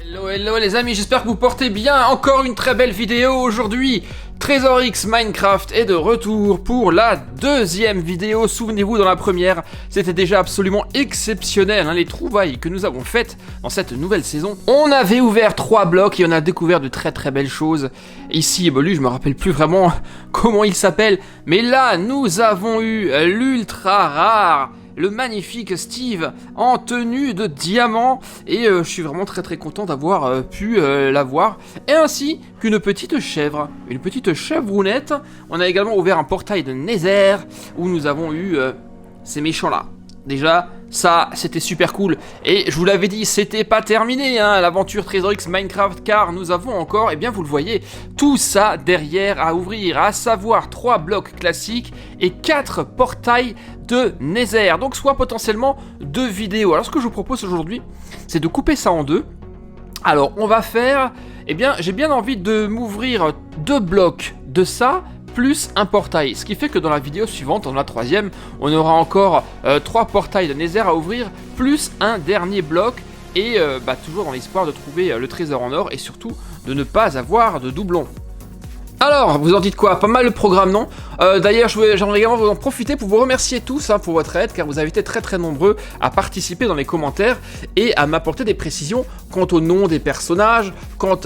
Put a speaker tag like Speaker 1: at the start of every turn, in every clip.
Speaker 1: Hello les amis, j'espère que vous portez bien. Encore une très belle vidéo aujourd'hui. TrésorX Minecraft est de retour pour la deuxième vidéo. Souvenez-vous, dans la première, c'était déjà absolument exceptionnel, les trouvailles que nous avons faites dans cette nouvelle saison. On avait ouvert 3 blocs et on a découvert de très belles choses. Ici, lui, je me rappelle plus vraiment comment il s'appelle, mais là, nous avons eu l'ultra rare, le magnifique Steve en tenue de diamant, et je suis vraiment très content d'avoir pu l'avoir, et ainsi qu'une petite chèvre, une petite chèvrounette. On a également ouvert un portail de Nether où nous avons eu ces méchants là. Déjà, ça, c'était super cool. Et je vous l'avais dit, c'était pas terminé, l'aventure TrésorX Minecraft, car nous avons encore, et bien vous le voyez, tout ça derrière à ouvrir, à savoir 3 blocs classiques et 4 portails de Nether. Donc soit potentiellement 2 vidéos. Alors ce que je vous propose aujourd'hui, c'est de couper ça en 2. Alors on va faire, j'ai bien envie de m'ouvrir 2 blocs de ça, plus un portail, ce qui fait que dans la vidéo suivante, dans la 3e, on aura encore 3 portails de Nether à ouvrir, plus un dernier bloc, et toujours dans l'espoir de trouver le trésor en or, et surtout de ne pas avoir de doublons. Alors, vous en dites quoi? Pas mal le programme, non? D'ailleurs, j'aimerais également vous en profiter pour vous remercier tous pour votre aide, car vous avez été très nombreux à participer dans les commentaires et à m'apporter des précisions quant au nom des personnages, quant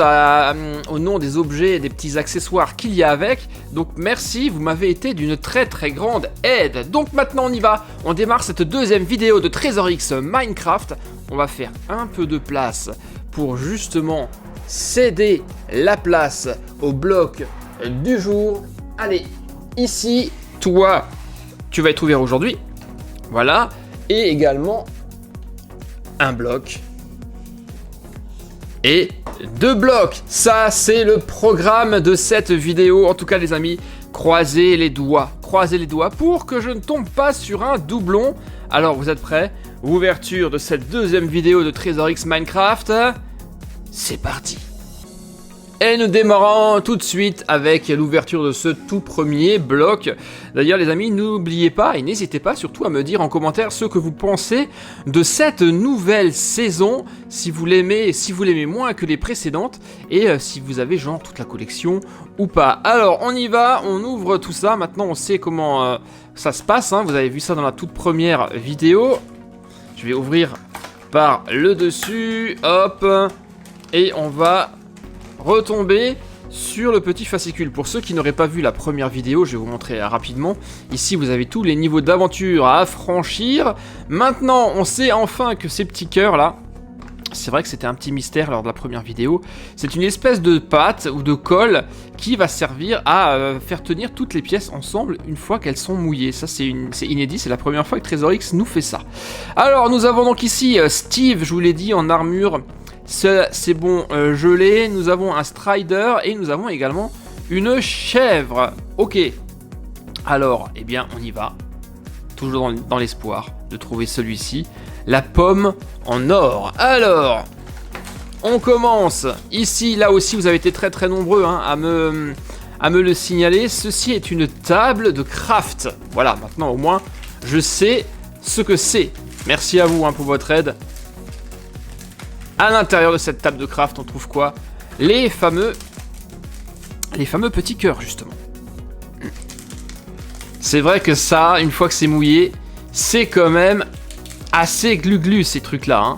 Speaker 1: au nom des objets et des petits accessoires qu'il y a avec. Donc merci, vous m'avez été d'une très grande aide. Donc maintenant on y va, on démarre cette deuxième vidéo de TrésorX Minecraft. On va faire un peu de place pour justement céder la place au bloc du jour. Allez, ici, toi, tu vas être ouvert aujourd'hui. Voilà. Et également un bloc. Et 2 blocs. Ça, c'est le programme de cette vidéo. En tout cas, les amis, croisez les doigts. Croisez les doigts pour que je ne tombe pas sur un doublon. Alors, vous êtes prêts? Ouverture de cette deuxième vidéo de TrésorX Minecraft. C'est parti. Et nous démarrons tout de suite avec l'ouverture de ce tout premier bloc. D'ailleurs les amis, n'oubliez pas et n'hésitez pas surtout à me dire en commentaire ce que vous pensez de cette nouvelle saison, si vous l'aimez moins que les précédentes, et si vous avez genre toute la collection ou pas. Alors on y va, on ouvre tout ça, maintenant on sait comment ça se passe, vous avez vu ça dans la toute première vidéo. Je vais ouvrir par le dessus, hop, et on va retomber sur le petit fascicule. Pour ceux qui n'auraient pas vu la première vidéo, je vais vous montrer rapidement. Ici, vous avez tous les niveaux d'aventure à franchir. Maintenant, on sait enfin que ces petits cœurs là, c'est vrai que c'était un petit mystère lors de la première vidéo. C'est une espèce de pâte ou de colle qui va servir à faire tenir toutes les pièces ensemble une fois qu'elles sont mouillées. Ça, c'est inédit, c'est la première fois que TrésorX nous fait ça. Alors, nous avons donc ici Steve, je vous l'ai dit, en armure. C'est bon, gelé. Nous avons un Strider et nous avons également une chèvre. Ok. Alors, on y va. Toujours dans l'espoir de trouver celui-ci. La pomme en or. Alors, on commence. Ici, là aussi, vous avez été très nombreux à me le signaler. Ceci est une table de craft. Voilà, maintenant au moins, je sais ce que c'est. Merci à vous pour votre aide. À l'intérieur de cette table de craft, on trouve quoi? Les fameux petits cœurs, justement. C'est vrai que ça, une fois que c'est mouillé, c'est quand même assez glu-glu, ces trucs-là.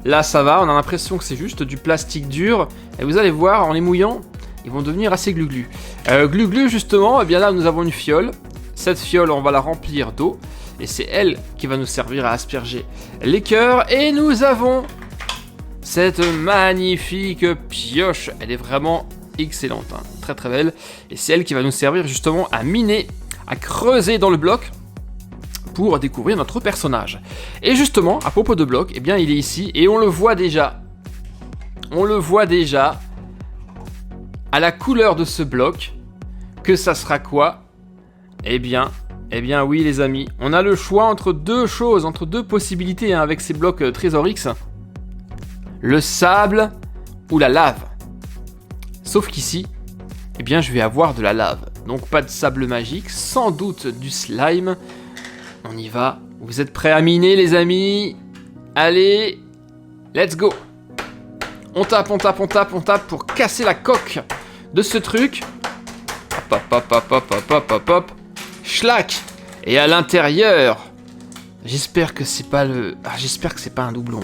Speaker 1: Là, ça va, on a l'impression que c'est juste du plastique dur. Et vous allez voir, en les mouillant, ils vont devenir assez glu-glu. Glu-glu, justement, là, nous avons une fiole. Cette fiole, on va la remplir d'eau. Et c'est elle qui va nous servir à asperger les cœurs. Et nous avons cette magnifique pioche, elle est vraiment excellente, très belle, et c'est elle qui va nous servir justement à miner, à creuser dans le bloc pour découvrir notre personnage. Et justement, à propos de bloc, il est ici, et on le voit déjà à la couleur de ce bloc, que ça sera quoi? Oui les amis, on a le choix entre 2 choses, entre 2 possibilités avec ces blocs TrésorX. Le sable ou la lave. Sauf qu'ici, je vais avoir de la lave. Donc pas de sable magique, sans doute du slime. On y va. Vous êtes prêts à miner les amis? Allez, let's go. On tape, on tape, on tape, on tape pour casser la coque de ce truc. Hop, hop, hop, hop, hop, hop, hop, hop. Schlac. Et à l'intérieur, j'espère que c'est pas le... Ah, j'espère que c'est pas un doublon.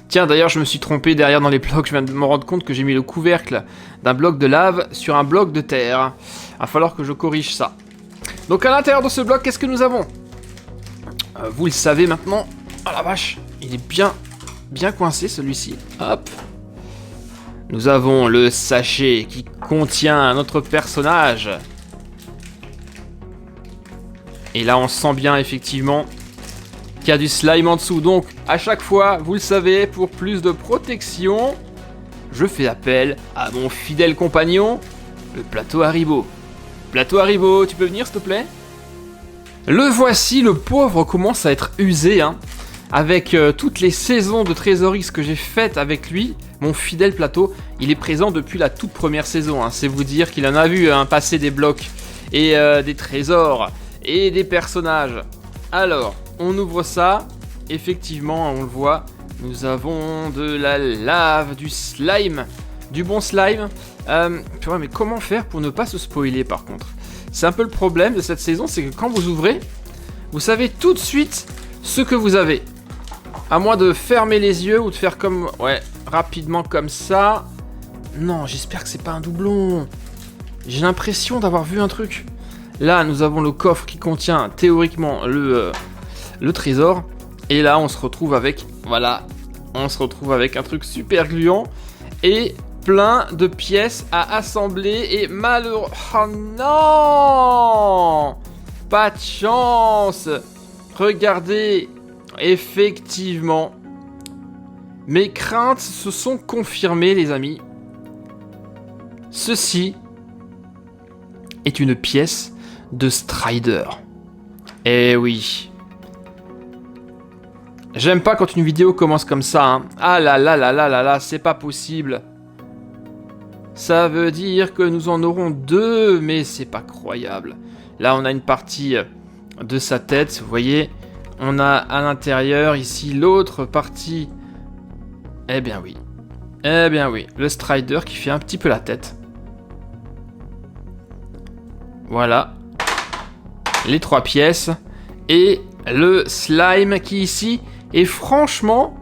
Speaker 1: Tiens, d'ailleurs, je me suis trompé derrière dans les blocs. Je viens de me rendre compte que j'ai mis le couvercle d'un bloc de lave sur un bloc de terre. Il va falloir que je corrige ça. Donc à l'intérieur de ce bloc, qu'est-ce que nous avons? Vous le savez maintenant. Oh la vache, il est bien coincé celui-ci. Hop. Nous avons le sachet qui contient notre personnage. Et là, on sent bien effectivement qu'il y a du slime en dessous. Donc, à chaque fois, vous le savez, pour plus de protection, je fais appel à mon fidèle compagnon, le plateau Haribo. Plateau Haribo, tu peux venir s'il te plaît? Le voici, le pauvre commence à être usé, hein. Avec toutes les saisons de Trésor-X que j'ai faites avec lui, mon fidèle plateau, il est présent depuis la toute première saison, hein. C'est vous dire qu'il en a vu passer des blocs et des trésors et des personnages. Alors, on ouvre ça, effectivement, on le voit, nous avons de la lave, du slime, du bon slime. Mais comment faire pour ne pas se spoiler par contre? C'est un peu le problème de cette saison, c'est que quand vous ouvrez, vous savez tout de suite ce que vous avez. À moins de fermer les yeux ou de faire comme... Ouais, rapidement comme ça. Non, j'espère que c'est pas un doublon. J'ai l'impression d'avoir vu un truc. Là, nous avons le coffre qui contient théoriquement le trésor. Et là, on se retrouve avec... Voilà, on se retrouve avec un truc super gluant. Et plein de pièces à assembler. Et malheureux... Oh non! Pas de chance! Regardez, effectivement, mes craintes se sont confirmées, les amis. Ceci est une pièce de Strider. Eh oui. J'aime pas quand une vidéo commence comme ça, hein. Ah là là là là là là, c'est pas possible. Ça veut dire que nous en aurons deux, mais c'est pas croyable. Là, on a une partie de sa tête, vous voyez. On a à l'intérieur, ici, l'autre partie. Eh bien oui. Eh bien oui, le Strider qui fait un petit peu la tête. Voilà. Les trois pièces. Et le slime qui ici est franchement...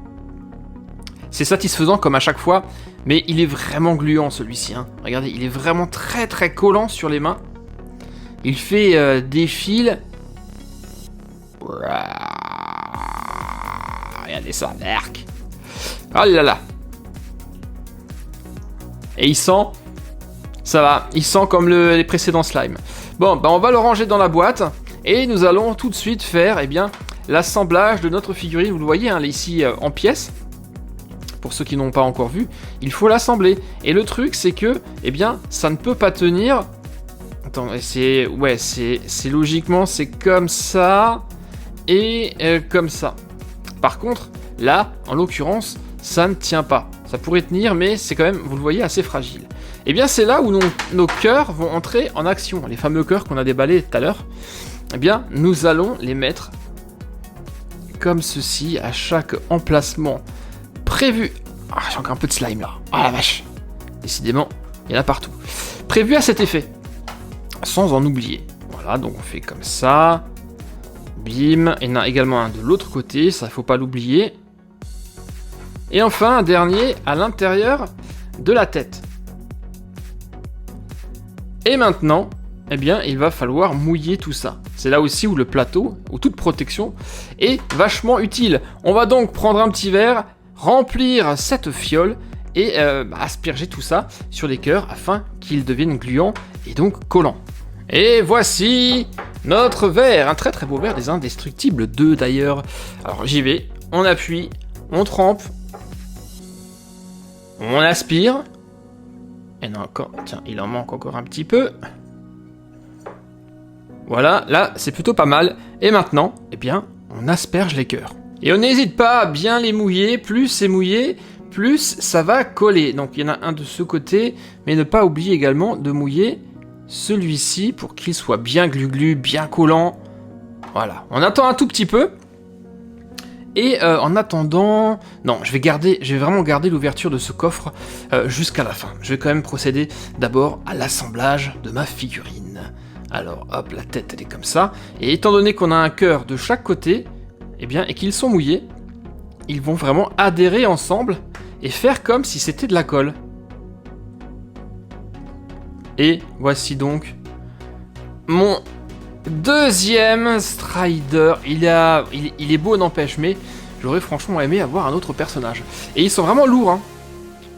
Speaker 1: C'est satisfaisant comme à chaque fois. Mais il est vraiment gluant celui-ci, hein. Regardez, il est vraiment très très collant sur les mains. Il fait des fils. Regardez ça, Merc. Oh là là. Et il sent... Ça va, il sent comme les précédents slimes. Bon, bah on va le ranger dans la boîte. Et nous allons tout de suite faire, eh bien, l'assemblage de notre figurine. Vous le voyez, hein, ici, en pièces. Pour ceux qui n'ont pas encore vu, il faut l'assembler. Et le truc, c'est que, eh bien, ça ne peut pas tenir... Attends, c'est... Ouais, c'est logiquement, c'est comme ça... Et comme ça. Par contre, là, en l'occurrence, ça ne tient pas. Ça pourrait tenir, mais c'est quand même, vous le voyez, assez fragile. Et bien, c'est là où nos cœurs vont entrer en action. Les fameux cœurs qu'on a déballés tout à l'heure. Eh bien, nous allons les mettre comme ceci, à chaque emplacement prévu. Ah, j'ai encore un peu de slime là. Ah la vache. Décidément, il y en a partout. Prévu à cet effet. Sans en oublier. Voilà, donc on fait comme ça. Bim. Il y en a également un de l'autre côté, ça, il ne faut pas l'oublier. Et enfin, un dernier à l'intérieur de la tête. Et maintenant, eh bien, il va falloir mouiller tout ça. C'est là aussi où le plateau, ou toute protection, est vachement utile. On va donc prendre un petit verre, remplir cette fiole et asperger tout ça sur les cœurs afin qu'ils deviennent gluants et donc collants. Et voici notre verre, un très très beau verre des Indestructibles 2 d'ailleurs. Alors j'y vais, on appuie, on trempe, on aspire. Et non, encore, tiens, il en manque encore un petit peu. Voilà, là c'est plutôt pas mal. Et maintenant, eh bien, on asperge les cœurs. Et on n'hésite pas à bien les mouiller, plus c'est mouillé, plus ça va coller. Donc il y en a un de ce côté, mais ne pas oublier également de mouiller celui-ci pour qu'il soit bien glu-glu, bien collant. Voilà, on attend un tout petit peu. Et en attendant... Non, je vais vraiment garder l'ouverture de ce coffre jusqu'à la fin. Je vais quand même procéder d'abord à l'assemblage de ma figurine. Alors, hop, la tête, elle est comme ça. Et étant donné qu'on a un cœur de chaque côté, eh bien, et qu'ils sont mouillés, ils vont vraiment adhérer ensemble et faire comme si c'était de la colle. Et voici donc mon deuxième Strider. Il est beau, n'empêche, mais j'aurais franchement aimé avoir un autre personnage. Et ils sont vraiment lourds, hein.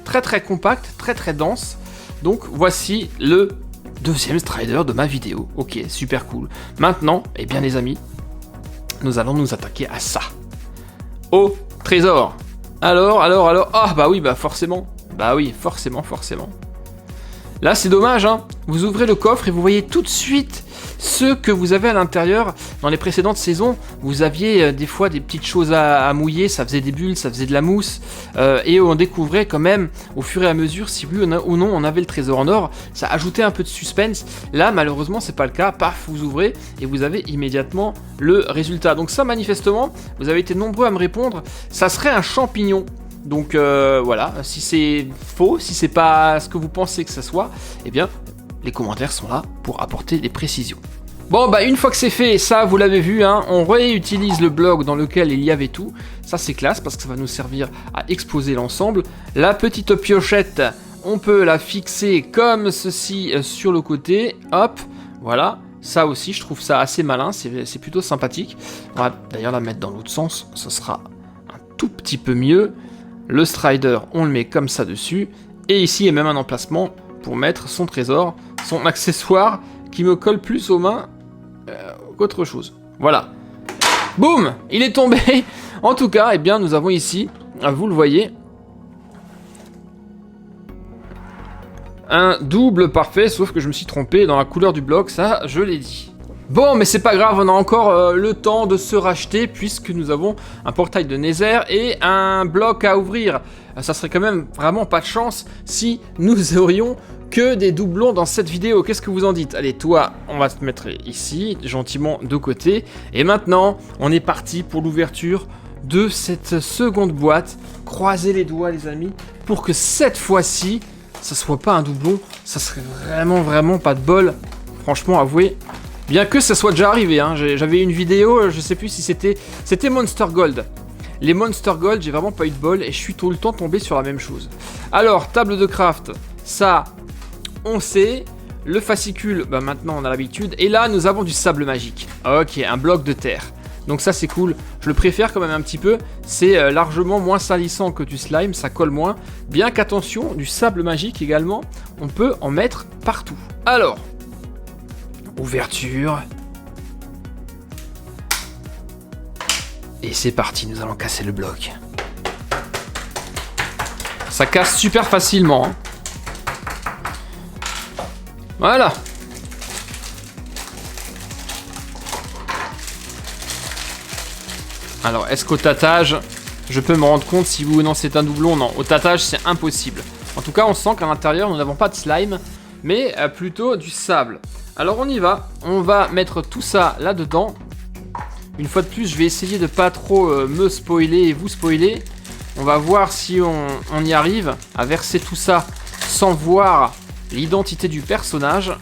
Speaker 1: Très très compacts, très très denses. Donc voici le deuxième Strider de ma vidéo. Ok, super cool. Maintenant, eh bien les amis, nous allons nous attaquer à ça. Au trésor. Alors. Ah bah oui, bah forcément. Bah oui, forcément. Là, c'est dommage, hein. Vous ouvrez le coffre et vous voyez tout de suite ce que vous avez à l'intérieur. Dans les précédentes saisons, vous aviez des fois des petites choses à mouiller, ça faisait des bulles, ça faisait de la mousse, et on découvrait quand même au fur et à mesure si oui ou non on avait le trésor en or. Ça ajoutait un peu de suspense. Là, malheureusement, c'est pas le cas. Paf, vous ouvrez et vous avez immédiatement le résultat. Donc ça, manifestement, vous avez été nombreux à me répondre, ça serait un champignon. Donc voilà, si c'est faux, si c'est pas ce que vous pensez que ça soit, eh bien, les commentaires sont là pour apporter des précisions. Bon, bah une fois que c'est fait, ça vous l'avez vu, hein, on réutilise le bloc dans lequel il y avait tout. Ça c'est classe parce que ça va nous servir à exposer l'ensemble. La petite piochette, on peut la fixer comme ceci sur le côté. Hop, voilà. Ça aussi, je trouve ça assez malin, c'est plutôt sympathique. On va d'ailleurs la mettre dans l'autre sens, ça sera un tout petit peu mieux. Le Strider, on le met comme ça dessus. Et ici, il y a même un emplacement pour mettre son trésor, son accessoire qui me colle plus aux mains qu'autre chose. Voilà. Boum, il est tombé. En tout cas, eh bien, nous avons ici, vous le voyez, un double parfait, sauf que je me suis trompé dans la couleur du bloc, ça, je l'ai dit. Bon, mais c'est pas grave, on a encore le temps de se racheter puisque nous avons un portail de Nether et un bloc à ouvrir. Ça serait quand même vraiment pas de chance si nous aurions que des doublons dans cette vidéo. Qu'est-ce que vous en dites? Allez, toi, on va te mettre ici, gentiment de côté. Et maintenant, on est parti pour l'ouverture de cette seconde boîte. Croisez les doigts, les amis, pour que cette fois-ci, ça soit pas un doublon. Ça serait vraiment pas de bol. Franchement, avouez. Bien que ça soit déjà arrivé, hein. J'avais une vidéo, je sais plus si c'était Monster Gold. Les Monster Gold, j'ai vraiment pas eu de bol et je suis tout le temps tombé sur la même chose. Alors, table de craft, ça, on sait. Le fascicule, bah maintenant on a l'habitude. Et là, nous avons du sable magique. Ok, un bloc de terre. Donc ça, c'est cool. Je le préfère quand même un petit peu. C'est largement moins salissant que du slime, ça colle moins. Bien qu'attention, du sable magique également, on peut en mettre partout. Alors... ouverture. Et c'est parti, nous allons casser le bloc. Ça casse super facilement, hein. Voilà. Alors, est-ce qu'au tâtage, je peux me rendre compte si oui ou non c'est un doublon? Non, au tâtage, c'est impossible. En tout cas, on sent qu'à l'intérieur, nous n'avons pas de slime, mais plutôt du sable. Alors on y va, on va mettre tout ça là-dedans. Une fois de plus, je vais essayer de pas trop me spoiler et vous spoiler. On va voir si on y arrive à verser tout ça sans voir l'identité du personnage.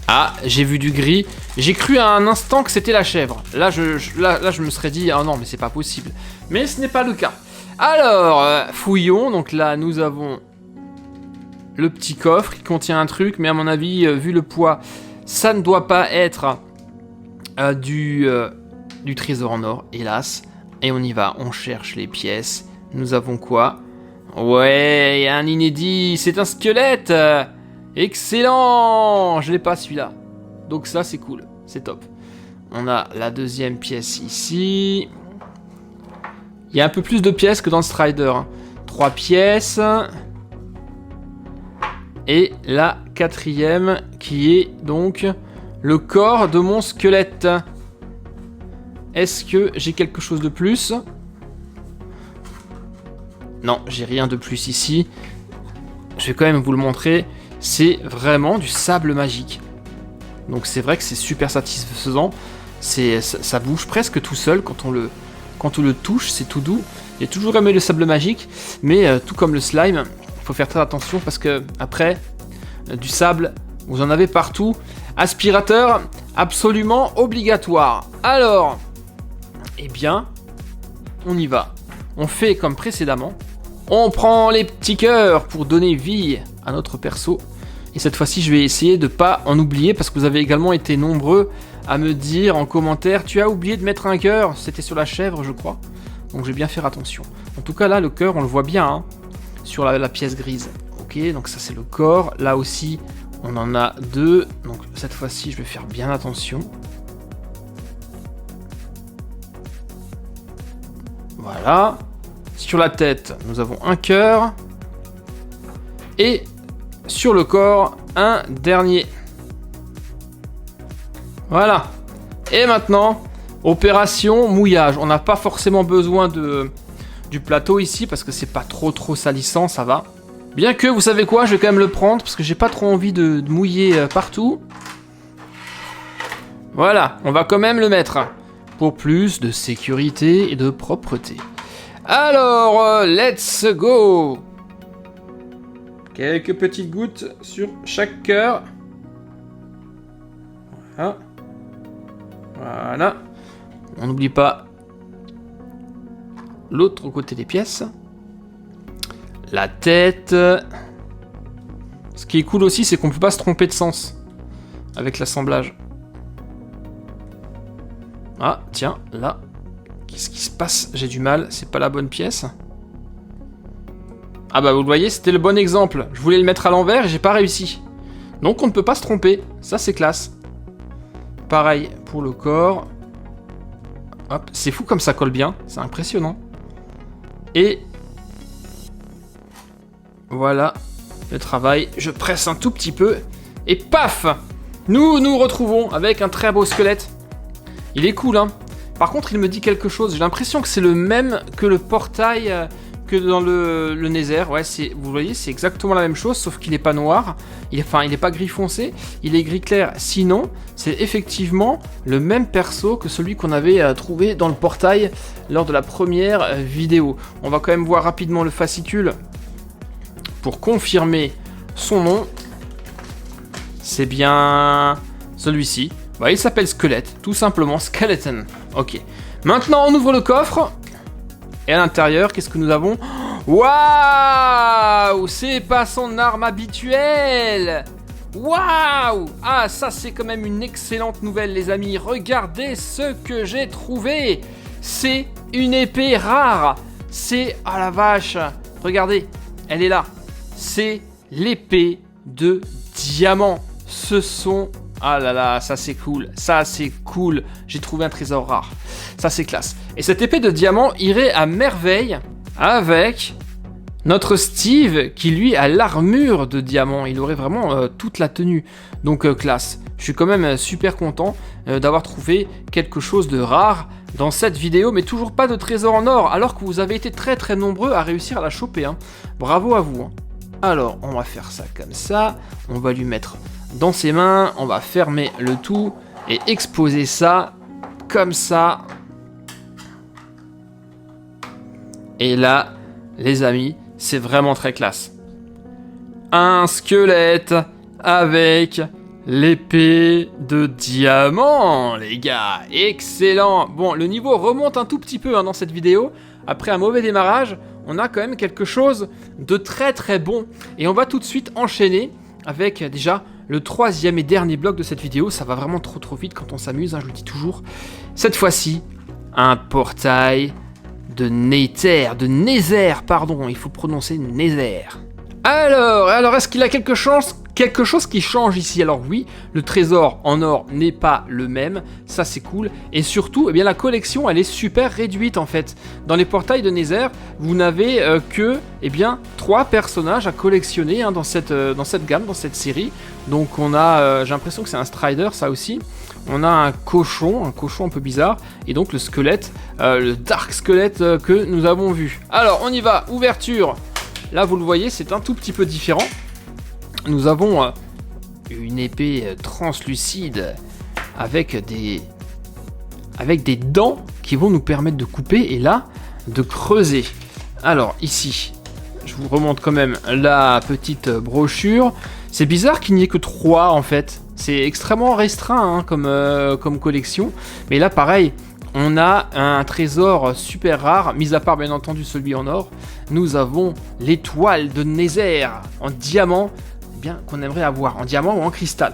Speaker 1: Ah, j'ai vu du gris. J'ai cru à un instant que c'était la chèvre. Là, je me serais dit, ah non, mais c'est pas possible. Mais ce n'est pas le cas. Alors, fouillons. Donc là, nous avons le petit coffre qui contient un truc. Mais à mon avis, vu le poids, ça ne doit pas être du trésor en or, hélas. Et on y va, on cherche les pièces. Nous avons quoi? Ouais, il y a un inédit. C'est un squelette. Excellent! Je l'ai pas celui-là. Donc ça c'est cool, c'est top. On a la deuxième pièce ici. Il y a un peu plus de pièces que dans le Strider, hein. 3 pièces. Et la quatrième qui est donc le corps de mon squelette. Est-ce que j'ai quelque chose de plus? Non, j'ai rien de plus ici. je vais quand même vous le montrer, c'est vraiment du sable magique. Donc c'est vrai que c'est super satisfaisant, ça bouge presque tout seul quand on le touche, c'est tout doux. J'ai toujours aimé le sable magique, mais tout comme le slime, il faut faire très attention parce que après, du sable, vous en avez partout. Aspirateur, absolument obligatoire. Alors, eh bien, on y va. On fait comme précédemment. On prend les petits cœurs pour donner vie à notre perso. Et cette fois-ci, je vais essayer de ne pas en oublier parce que vous avez également été nombreux à me dire en commentaire « Tu as oublié de mettre un cœur », c'était sur la chèvre, je crois. Donc je vais bien faire attention. En tout cas, là, le cœur, on le voit bien hein, sur la pièce grise. Ok, donc ça, c'est le corps. Là aussi, on en a 2. Donc cette fois-ci, je vais faire bien attention. Voilà. Sur la tête, nous avons un cœur. Et sur le corps, un dernier. Voilà. Et maintenant, opération mouillage. On n'a pas forcément besoin du plateau ici parce que c'est pas trop salissant, ça va. Bien que, vous savez quoi, je vais quand même le prendre parce que j'ai pas trop envie de mouiller partout. Voilà, on va quand même le mettre pour plus de sécurité et de propreté. Alors, let's go! Quelques petites gouttes sur chaque cœur. Voilà. Voilà. On n'oublie pas l'autre côté des pièces. La tête. Ce qui est cool aussi, c'est qu'on ne peut pas se tromper de sens avec l'assemblage. Ah, tiens, là. Qu'est-ce qui se passe? J'ai du mal, c'est pas la bonne pièce. Ah bah vous le voyez, c'était le bon exemple. Je voulais le mettre à l'envers et j'ai pas réussi. Donc on ne peut pas se tromper, ça c'est classe. Pareil pour le corps. Hop, c'est fou comme ça colle bien, c'est impressionnant. Et voilà le travail. Je presse un tout petit peu et paf! Nous nous retrouvons avec un très beau squelette. Il est cool hein. Par contre il me dit quelque chose, j'ai l'impression que c'est le même que le portail que dans le Nether. Ouais, vous voyez, c'est exactement la même chose, sauf qu'il n'est pas noir. Il est pas gris foncé, il est gris clair. Sinon, c'est effectivement le même perso que celui qu'on avait trouvé dans le portail lors de la première vidéo. On va quand même voir rapidement le fascicule pour confirmer son nom. C'est bien celui-ci. Bah, il s'appelle Squelette, tout simplement Skeleton. Ok. Maintenant, on ouvre le coffre. Et à l'intérieur, qu'est-ce que nous avons? Waouh! C'est pas son arme habituelle! Waouh! Ah, ça c'est quand même une excellente nouvelle les amis. Regardez ce que j'ai trouvé! C'est une épée rare! C'est... Ah la vache! Regardez, elle est là. C'est l'épée de diamant. Ce sont... Ah là là, ça c'est cool, ça c'est cool. J'ai trouvé un trésor rare. Ça c'est classe. Et cette épée de diamant irait à merveille avec notre Steve qui lui a l'armure de diamant. Il aurait vraiment toute la tenue. Donc classe. Je suis quand même super content d'avoir trouvé quelque chose de rare dans cette vidéo, mais toujours pas de trésor en or, alors que vous avez été très nombreux à réussir à la choper. Hein. Bravo à vous. Hein. Alors, on va faire ça comme ça. On va lui mettre dans ses mains, on va fermer le tout et exposer ça comme ça. Et là, les amis, c'est vraiment très classe. Un squelette avec l'épée de diamant, les gars. Excellent. Bon, le niveau remonte un tout petit peu hein, dans cette vidéo. Après un mauvais démarrage, on a quand même quelque chose de très bon. Et on va tout de suite enchaîner avec déjà le troisième et dernier bloc de cette vidéo. Ça va vraiment trop vite quand on s'amuse, hein, je le dis toujours. Cette fois-ci, un portail de Nether, pardon, il faut prononcer Nether. Alors est-ce qu'il a quelque chose qui change ici? Alors oui, le trésor en or n'est pas le même, ça c'est cool. Et surtout, eh bien, la collection, elle est super réduite en fait. Dans les portails de Nether, vous n'avez que 3 personnages à collectionner hein, dans cette gamme, dans cette série. Donc on a, j'ai l'impression que c'est un Strider, ça aussi. On a un cochon un peu bizarre, et donc le squelette, le Dark Squelette que nous avons vu. Alors on y va, ouverture. Là vous le voyez, c'est un tout petit peu différent. nous avons une épée translucide avec des dents qui vont nous permettre de couper et là, de creuser. Alors ici, je vous remonte quand même la petite brochure. C'est bizarre qu'il n'y ait que 3 en fait. C'est extrêmement restreint hein, comme collection. Mais là pareil, on a un trésor super rare, mis à part bien entendu celui en or. Nous avons l'étoile de Nether en diamant, bien qu'on aimerait avoir en diamant ou en cristal.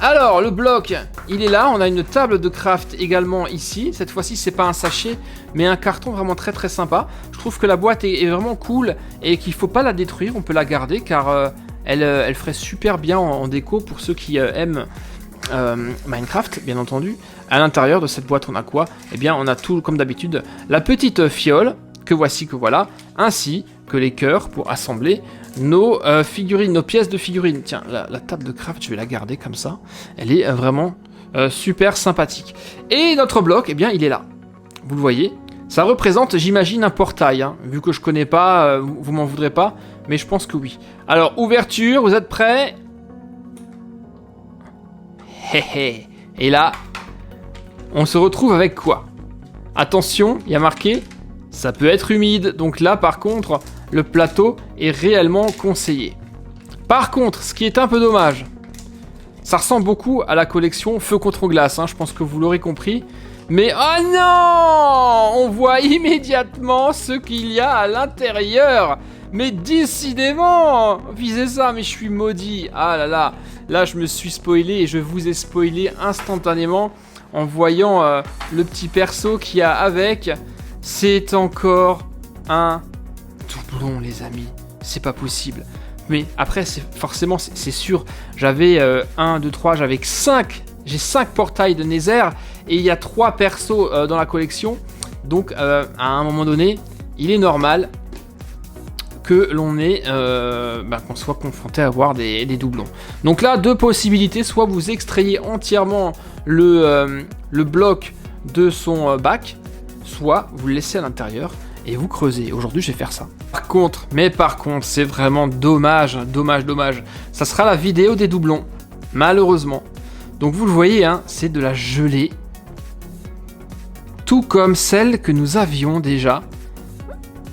Speaker 1: Alors le bloc, il est là, on a une table de craft également ici. Cette fois-ci c'est pas un sachet mais un carton vraiment très très sympa. Je trouve que la boîte est vraiment cool et qu'il faut pas la détruire, on peut la garder car elle ferait super bien en déco pour ceux qui aiment Minecraft bien entendu. À l'intérieur de cette boîte on a quoi? Eh bien on a tout comme d'habitude, la petite fiole que voici que voilà, ainsi que les cœurs pour assembler nos figurines, nos pièces de figurines. Tiens, la table de craft, je vais la garder comme ça. Elle est vraiment super sympathique. Et notre bloc, eh bien, il est là. Vous le voyez. Ça représente, j'imagine, un portail. Hein. Vu que je connais pas, vous m'en voudrez pas, mais je pense que oui. Alors, ouverture, vous êtes prêts? Et là, on se retrouve avec quoi? Attention, il y a marqué, ça peut être humide. Donc là, par contre, le plateau est réellement conseillé. Par contre, ce qui est un peu dommage, ça ressemble beaucoup à la collection Feu contre glace, hein, je pense que vous l'aurez compris. Mais oh non! On voit immédiatement ce qu'il y a à l'intérieur. Mais décidément! Visez ça, mais je suis maudit. Ah là là, là je me suis spoilé et je vous ai spoilé instantanément en voyant le petit perso qu'il y a avec. C'est encore un doublon, les amis. C'est pas possible. Mais après, forcément, c'est sûr. J'avais 1, 2, 3, j'avais 5. J'ai 5 portails de Nether. Et il y a 3 persos dans la collection. Donc, à un moment donné, il est normal que l'on ait, qu'on soit confronté à avoir des doublons. Donc là, 2 possibilités. Soit vous extrayez entièrement le bloc de son bac. Soit vous le laissez à l'intérieur et vous creusez. Aujourd'hui, je vais faire ça. Par contre, c'est vraiment dommage. Ça sera la vidéo des doublons, malheureusement. Donc vous le voyez, hein, c'est de la gelée. Tout comme celle que nous avions déjà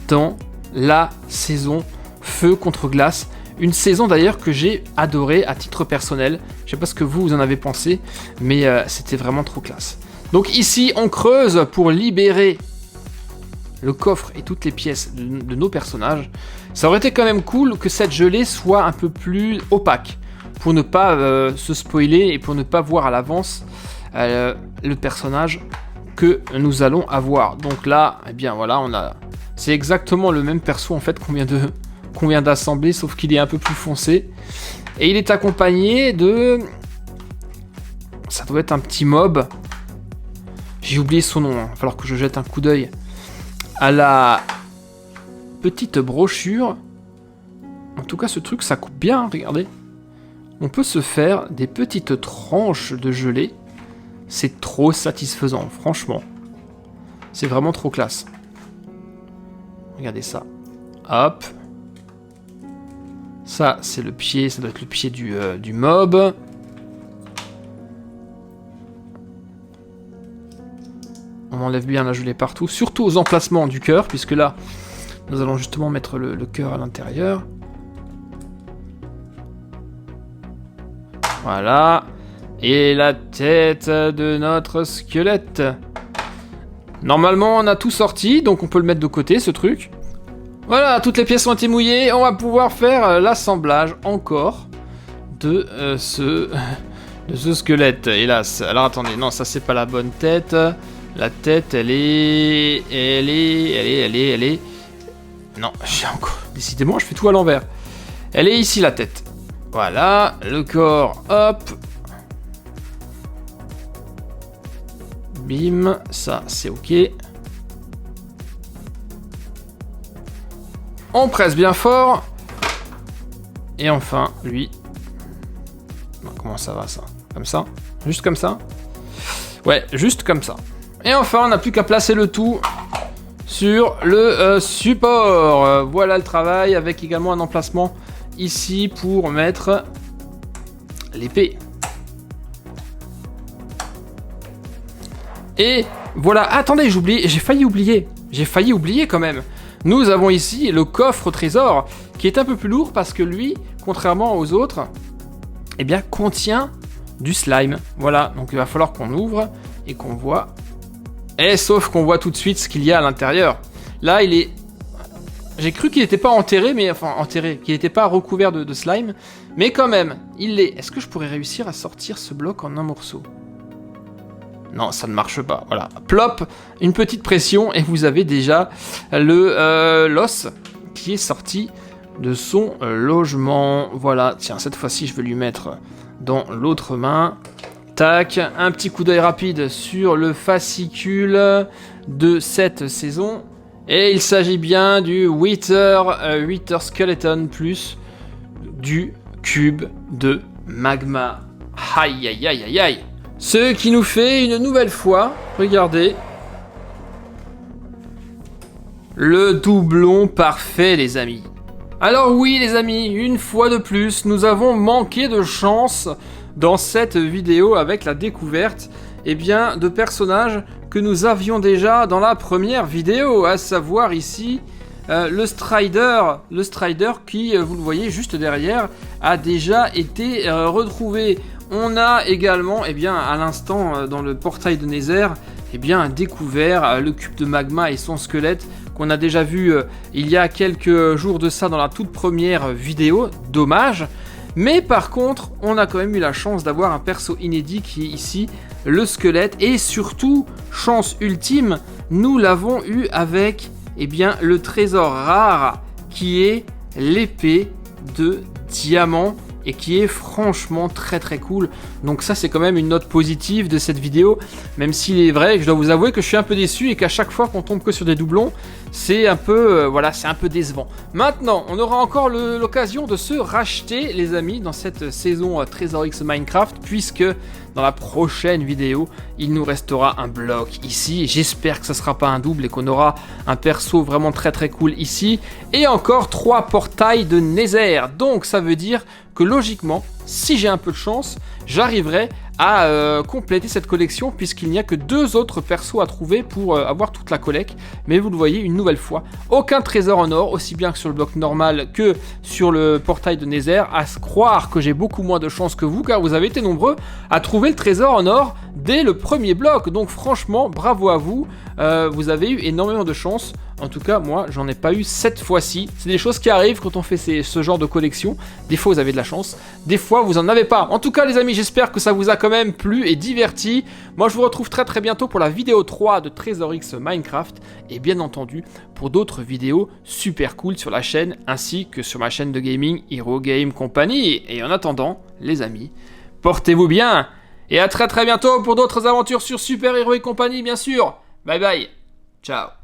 Speaker 1: dans la saison Feu contre glace. Une saison d'ailleurs que j'ai adorée à titre personnel. Je sais pas ce que vous en avez pensé, mais c'était vraiment trop classe. Donc ici, on creuse pour libérer le coffre et toutes les pièces de nos personnages. Ça aurait été quand même cool que cette gelée soit un peu plus opaque, pour ne pas se spoiler et pour ne pas voir à l'avance le personnage que nous allons avoir. Donc là, eh bien voilà, c'est exactement le même perso en fait qu'on vient d'assembler, sauf qu'il est un peu plus foncé. Et il est accompagné de... Ça doit être un petit mob. J'ai oublié son nom, il va falloir que je jette un coup d'œil à la petite brochure. En tout cas, ce truc, ça coupe bien, regardez. On peut se faire des petites tranches de gelée. C'est trop satisfaisant, franchement. C'est vraiment trop classe. Regardez ça. Hop. Ça, c'est le pied, ça doit être le pied du mob. On enlève bien la gelée partout, surtout aux emplacements du cœur, puisque là, nous allons justement mettre le cœur à l'intérieur. Voilà. Et la tête de notre squelette. Normalement, on a tout sorti, donc on peut le mettre de côté, ce truc. Voilà, toutes les pièces ont été mouillées. On va pouvoir faire l'assemblage encore de ce squelette, hélas. Alors attendez, non, ça c'est pas la bonne tête. La tête, elle est... Non, j'ai encore... Décidément, je fais tout à l'envers. Elle est ici, la tête. Voilà, le corps, hop. Bim, ça, c'est ok. On presse bien fort. Et enfin, lui. Comment ça va, ça? Comme ça? Juste comme ça? Ouais, juste comme ça. Et enfin, on n'a plus qu'à placer le tout sur le support. Voilà le travail, avec également un emplacement ici pour mettre l'épée. Et voilà, attendez, j'ai failli oublier quand même. Nous avons ici le coffre au trésor, qui est un peu plus lourd parce que lui, contrairement aux autres, eh bien, contient du slime. Voilà, donc il va falloir qu'on ouvre et qu'on voit. Et sauf qu'on voit tout de suite ce qu'il y a à l'intérieur. Là, il est... J'ai cru qu'il n'était pas enterré, mais enfin enterré, qu'il n'était pas recouvert de slime. Mais quand même, il l'est. Est-ce que je pourrais réussir à sortir ce bloc en un morceau? Non, ça ne marche pas. Voilà. Plop, une petite pression et vous avez déjà l'os qui est sorti de son logement. Voilà. Tiens, cette fois-ci, je vais lui mettre dans l'autre main. Tac. Un petit coup d'œil rapide sur le fascicule de cette saison. Et il s'agit bien du Wither Skeleton plus du cube de magma. Aïe, aïe, aïe, aïe, aïe. Ce qui nous fait une nouvelle fois, regardez, le doublon parfait, les amis. Alors oui, les amis, une fois de plus, nous avons manqué de chance dans cette vidéo avec la découverte, eh bien, de personnages que nous avions déjà dans la première vidéo, à savoir ici le Strider qui, vous le voyez juste derrière, a déjà été retrouvé. On a également, eh bien, à l'instant, dans le portail de Nether, eh bien, découvert le cube de magma et son squelette qu'on a déjà vu il y a quelques jours de ça dans la toute première vidéo. Dommage. Mais par contre, on a quand même eu la chance d'avoir un perso inédit qui est ici, le squelette. Et surtout, chance ultime, nous l'avons eu avec, eh bien, le trésor rare qui est l'épée de diamant. Et qui est franchement très très cool. Donc ça, c'est quand même une note positive de cette vidéo, même s'il est vrai que je dois vous avouer que je suis un peu déçu et qu'à chaque fois qu'on tombe que sur des doublons, c'est un peu, voilà, c'est un peu décevant. Maintenant, on aura encore l'occasion de se racheter, les amis, dans cette saison Trésor X Minecraft, puisque dans la prochaine vidéo, il nous restera un bloc ici. J'espère que ça sera pas un double et qu'on aura un perso vraiment très très cool ici. Et encore 3 portails de Nether. Donc ça veut dire que logiquement, si j'ai un peu de chance, j'arriverai à compléter cette collection puisqu'il n'y a que 2 autres persos à trouver pour avoir toute la collecte. Mais vous le voyez une nouvelle fois, aucun trésor en or, aussi bien que sur le bloc normal que sur le portail de Nether. À se croire que j'ai beaucoup moins de chance que vous, car vous avez été nombreux à trouver le trésor en or dès le premier bloc. Donc franchement, bravo à vous, vous avez eu énormément de chance. En tout cas, moi, j'en ai pas eu cette fois-ci. C'est des choses qui arrivent quand on fait ce genre de collection. Des fois, vous avez de la chance. Des fois, vous en avez pas. En tout cas, les amis, j'espère que ça vous a quand même plu et diverti. Moi, je vous retrouve très très bientôt pour la vidéo 3 de Trésor X Minecraft. Et bien entendu, pour d'autres vidéos super cool sur la chaîne, ainsi que sur ma chaîne de gaming Hero Game Company. Et en attendant, les amis, portez-vous bien. Et à très très bientôt pour d'autres aventures sur Super Hero et compagnie, bien sûr. Bye bye. Ciao.